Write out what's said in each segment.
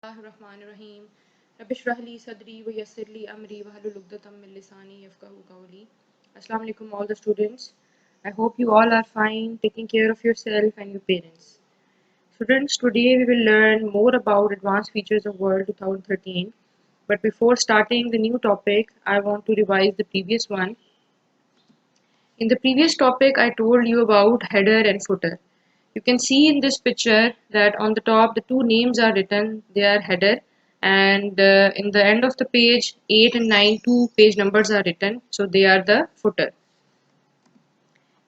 Bismillahirrahmanirrahim. Rabbi shrah li sadri wa yassir li amri wahlul 'uqdatam min lisani yafqahu qawli. Assalamu alaikum all the students. I hope you all are fine, taking care of yourself and your parents. Students, today we will learn more about advanced features of Word 2013. But before starting the new topic, I want to revise the previous one. In the previous topic, I told you about header and footer. You can see in this picture that on the top the two names are written, they are header, and in the end of the page 8 and 9 two page numbers are written, so they are the footer.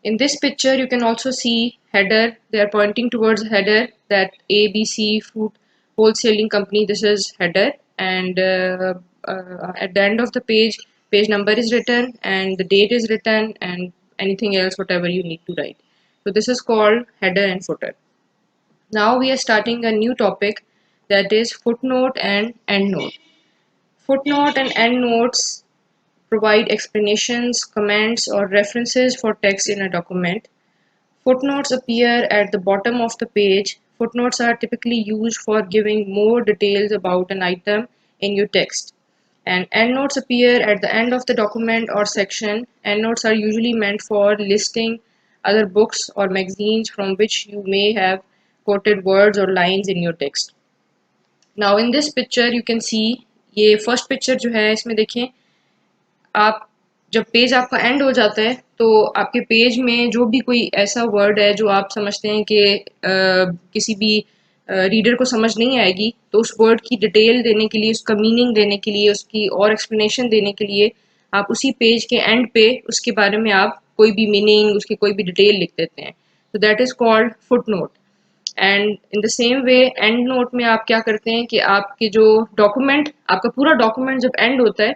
In this picture you can also see header, they are pointing towards header, that ABC Fruit Wholesaling Company, this is header, and at the end of the page number is written and the date is written and anything else whatever you need to write. So this is called header and footer. Now we are starting a new topic, that is footnote and endnote. Footnote and endnotes provide explanations, comments, or references for text in a document. Footnotes appear at the bottom of the page. Footnotes are typically used for giving more details about an item in your text. And endnotes appear at the end of the document or section. Endnotes are usually meant for listing other books or magazines from which you may have quoted words or lines in your text. Now in this picture you can see, ये first picture जो है इसमें देखें आप, जब page आपका and हो जाता है तो आपके पेज में जो भी कोई ऐसा वर्ड है जो आप समझते हैं कि किसी भी रीडर को समझ नहीं आएगी, तो उस वर्ड की डिटेल देने के लिए, उसका मीनिंग देने के लिए, उसकी और एक्सप्लेनेशन देने के लिए आप उसी पेज के एंड पे उसके बारे में आप कोई भी मीनिंग, उसकी कोई भी डिटेल लिख देते हैं, तो that is called foot note. And in the same way and note में आप क्या करते हैं कि आपके जो डॉक्यूमेंट, आपका पूरा डॉक्यूमेंट जब एंड होता है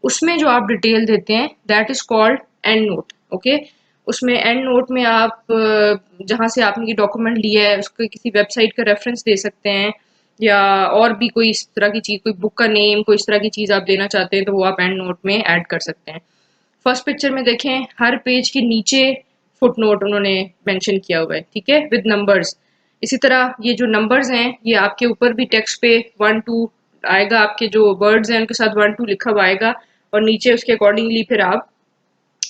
उसमें जो आप डिटेल देते हैं that is called and note. Okay, उसमें एंड नोट में आप जहाँ से आपने ये डॉक्यूमेंट लिया है उसके किसी वेबसाइट का रेफरेंस दे सकते हैं, या और भी कोई इस तरह की चीज़, कोई बुक का नेम, कोई इस तरह की चीज़ आप देना चाहते हैं तो वो आप एंड नोट में ऐड कर सकते हैं. फर्स्ट पिक्चर में देखें, हर पेज के नीचे फुट नोट उन्होंने मेंशन किया हुआ है, ठीक है, विद नंबर्स. इसी तरह ये जो नंबर्स हैं ये आपके ऊपर भी टेक्स्ट पे 1-2 आएगा, आपके जो वर्ड्स हैं उनके साथ 1-2 लिखा हुआ आएगा और नीचे उसके अकॉर्डिंगली फिर आप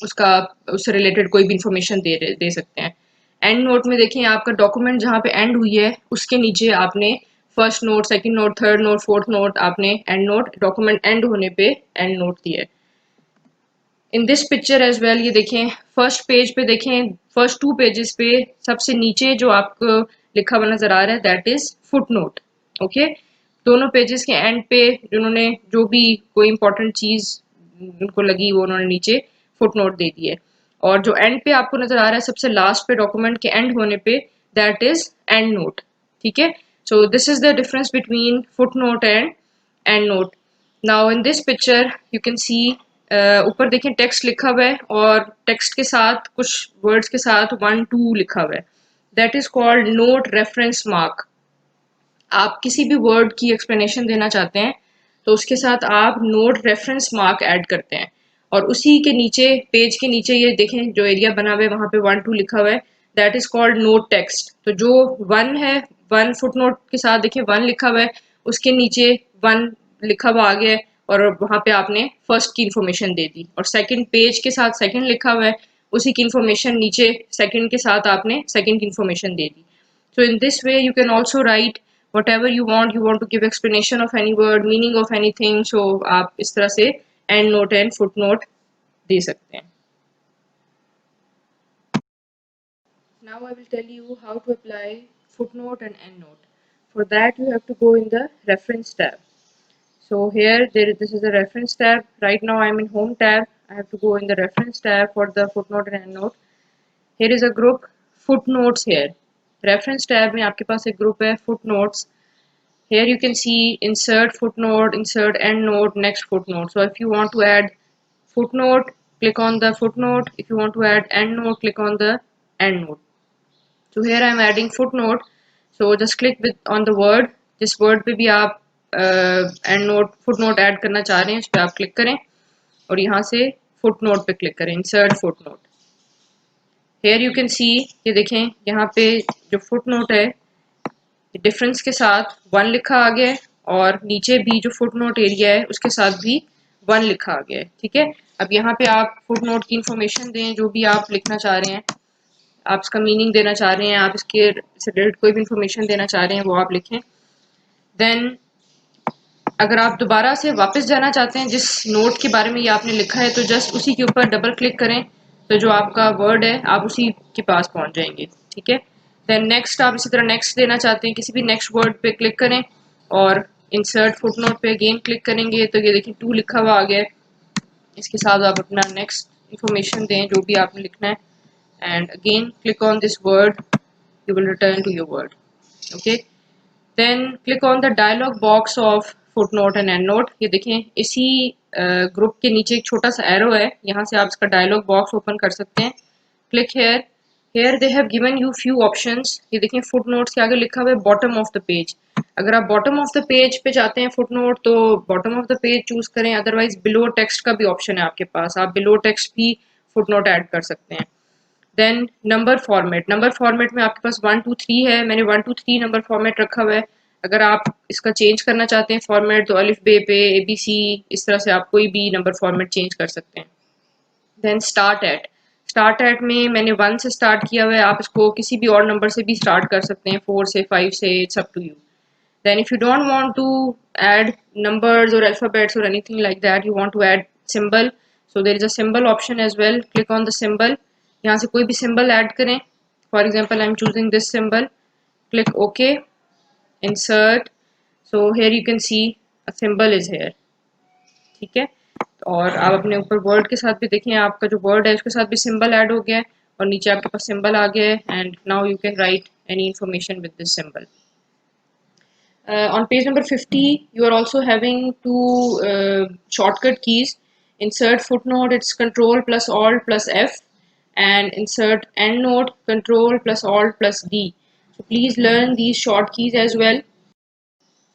उसका, उससे रिलेटेड कोई भी इंफॉर्मेशन दे सकते हैं. एंड नोट में देखें, आपका डॉक्यूमेंट जहाँ पे एंड हुई है उसके नीचे आपने first note, second note, third note, fourth note, आपने एंड नोट, डॉक्यूमेंट एंड होने पे एंड नोट दिया है. In this picture as well, ये देखें फर्स्ट पेज पे देखें, फर्स्ट 2 पेजेस पे सबसे नीचे जो आपको लिखा हुआ नजर आ रहा है that is foot note. Okay, दोनों पेजेस के एंड पे जिन्होंने जो भी कोई इंपॉर्टेंट चीज उनको लगी वो उन्होंने नीचे फुट नोट दे दी है. और जो एंड पे आपको नजर आ रहा है सबसे लास्ट पे डॉक्यूमेंट के एंड होने पे दैट इज एंड नोट. ठीक है, so this is the difference between foot note and and note. Now in this picture you can सी, ऊपर देखें टेक्स्ट लिखा हुआ है और टेक्स्ट के साथ कुछ वर्ड्स के साथ 1-2 लिखा हुआ है, that is called note reference mark. आप किसी भी वर्ड की एक्सप्लेनेशन देना चाहते हैं तो उसके साथ आप नोट रेफरेंस मार्क ऐड करते हैं और उसी के नीचे, पेज के नीचे ये देखें जो एरिया बना हुआ है वहां पे 1-2 लिखा हुआ है, that is called note text. तो जो 1 है, 1 फुट नोट के साथ देखें 1 लिखा हुआ है, उसके नीचे 1 लिखा हुआ आ गया है और वहां पे आपने फर्स्ट की इंफॉर्मेशन दे दी, और सेकंड पेज के साथ सेकंड लिखा हुआ है, उसी की इंफॉर्मेशन नीचे सेकंड के साथ आपने सेकंड की information they the. So in this way you can also write whatever you want to give explanation of any word, meaning of anything, so आप इस तरह से end note and footnote दे सकते हैं. Now I will tell you how to apply footnote and endnote. For that you have to go in the reference tab. So here this is the reference tab. Right now I am in home tab. I have to go in the reference tab for the footnote and endnote. Here is a group footnotes here. Reference tab में आपके पास एक group है footnotes. Here you can see insert footnote, insert endnote, next footnote. So if you want to add footnote, click on the footnote. If you want to add endnote, click on the endnote. So here I am adding footnote. So just click on the word. जिस word पे भी आप endnote, footnote add करना चाह रहे हैं उस पर आप click करें और यहाँ से footnote पे click करें, insert footnote. Here you can see, ये देखें यहाँ पे जो footnote है डिफरेंस के साथ 1 लिखा आ गया है और नीचे भी जो फुट नोट एरिया है उसके साथ भी 1 लिखा आ गया है। ठीक है, अब यहाँ पे आप फुट नोट की इंफॉर्मेशन दें, जो भी आप लिखना चाह रहे हैं, आप इसका मीनिंग देना चाह रहे हैं, आप इसके से रिलेटेड कोई भी इंफॉर्मेशन देना चाह रहे हैं, वो आप लिखें। देन अगर आप दोबारा से वापस जाना चाहते हैं जिस नोट के बारे में ये आपने लिखा है, तो जस्ट उसी के ऊपर डबल क्लिक करें, तो जो आपका वर्ड है आप उसी के पास पहुंच जाएंगे। ठीक है, देन नेक्स्ट, आप इसी तरह नेक्स्ट देना चाहते हैं, किसी भी नेक्स्ट वर्ड पे क्लिक करें और इंसर्ट फुटनोट पे अगेन क्लिक करेंगे, तो ये देखिए 2 लिखा हुआ आ गया है। इसके साथ आप अपना नेक्स्ट इंफॉर्मेशन दें जो भी आपने लिखना है, and again click on this word, you will return to your word. Okay, then click on the dialog box of footnote and endnote. ये देखें इसी ग्रुप के नीचे एक छोटा सा एरो है, यहाँ से आप इसका डायलॉग बॉक्स ओपन कर सकते हैं। Click here, here they have given you few options. ये देखें फुटनोट्स के आगे लिखा हुआ है बॉटम ऑफ द पेज। अगर आप बॉटम ऑफ द पेज पे जाते हैं फुटनोट, तो bottom of the page choose करें, अदरवाइज बिलो टेक्स्ट का भी ऑप्शन है आपके पास, आप बिलो टेक्स्ट भी फुटनोट ऐड कर सकते हैं। Then number format, number format में आपके पास 1 2 3 है, मैंने 1 2 3 नंबर फॉर्मेट रखा हुआ है। अगर आप इसका चेंज करना चाहते हैं फॉर्मेट, तो अलिफ बे पे ABC, इस तरह से आप कोई भी नंबर फॉर्मेट चेंज कर सकते हैं। Then start at, start at में मैंने 1 से स्टार्ट किया हुआ है, आप इसको किसी भी और नंबर से भी स्टार्ट कर सकते हैं, 4 से 5 से, it's up to you. Then if you don't want to add numbers or alphabets or anything like that, you want to add symbol, so there is a symbol option as well. Click on the symbol, यहाँ से कोई भी symbol add करें, for example I'm choosing this symbol, click OK, insert, so here you can see a symbol is here। ठीक है, और आप अपने ऊपर वर्ड के साथ भी देखें, आपका जो वर्ड है उसके साथ भी सिंबल ऐड हो गया है और नीचे आपके पास सिंबल आ गया है, and now you can write any information with this symbol. On page number 50, you are also having two shortcut keys. Insert footnote, it's Control plus Alt plus F, and insert endnote, Control plus Alt plus D. So please learn these short keys as well.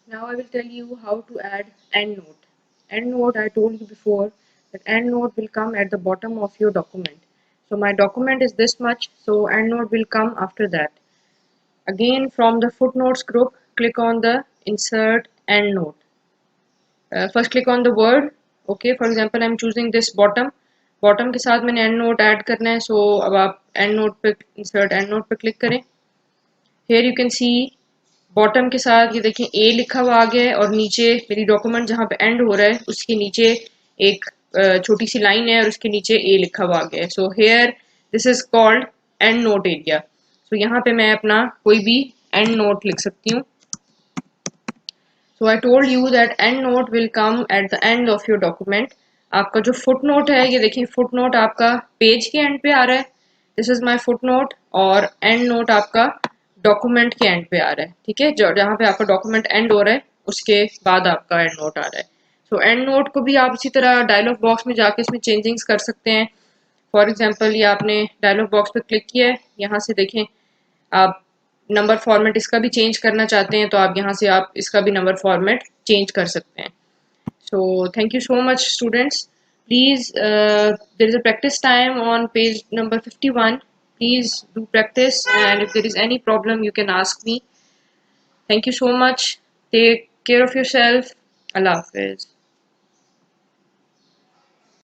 Now I will tell you how to add endnote. Endnote, I told you before that endnote will come at the bottom of your document. So my document is this much, so endnote will come after that. Again, from the footnotes group, click on the insert endnote. First click on the word. Okay, for example I'm choosing this bottom. Bottom के साथ मैंने and note add करना है, so अब आप end note पे, insert end note पे click करें। Here you can see bottom के साथ ये देखें ए लिखा हुआ आ गया है, और नीचे मेरी डॉक्यूमेंट जहाँ पे एंड हो रहा है उसके नीचे एक छोटी सी लाइन है और उसके नीचे ए लिखा हुआ आ गया है। So here this is called and note area. So यहाँ पे मैं अपना कोई भी एंड नोट लिख सकती हूँ। So I told you that end note will come at the end of your document. आपका जो फुट नोट है, ये देखिए फुट नोट आपका पेज के एंड पे आ रहा है, this is my foot note, और एंड नोट आपका डॉक्यूमेंट के एंड पे आ रहा है। ठीक है, जहाँ पे आपका डॉक्यूमेंट एंड हो रहा है उसके बाद आपका एंड नोट आ रहा है। सो एंड नोट को भी आप इसी तरह डायलॉग बॉक्स में जाके इसमें चेंजिंग्स कर सकते हैं। फॉर एग्जाम्पल ये आपने डायलॉग बॉक्स पे क्लिक किया है, यहाँ से देखें आप नंबर फॉर्मेट इसका भी चेंज करना चाहते हैं, तो आप यहाँ से आप इसका भी नंबर फॉर्मेट चेंज कर सकते हैं। So thank you so much students, please there is a practice time on page number 51, please do practice, and if there is any problem you can ask me. Thank you so much, take care of your self, अल्लाह हाफिज।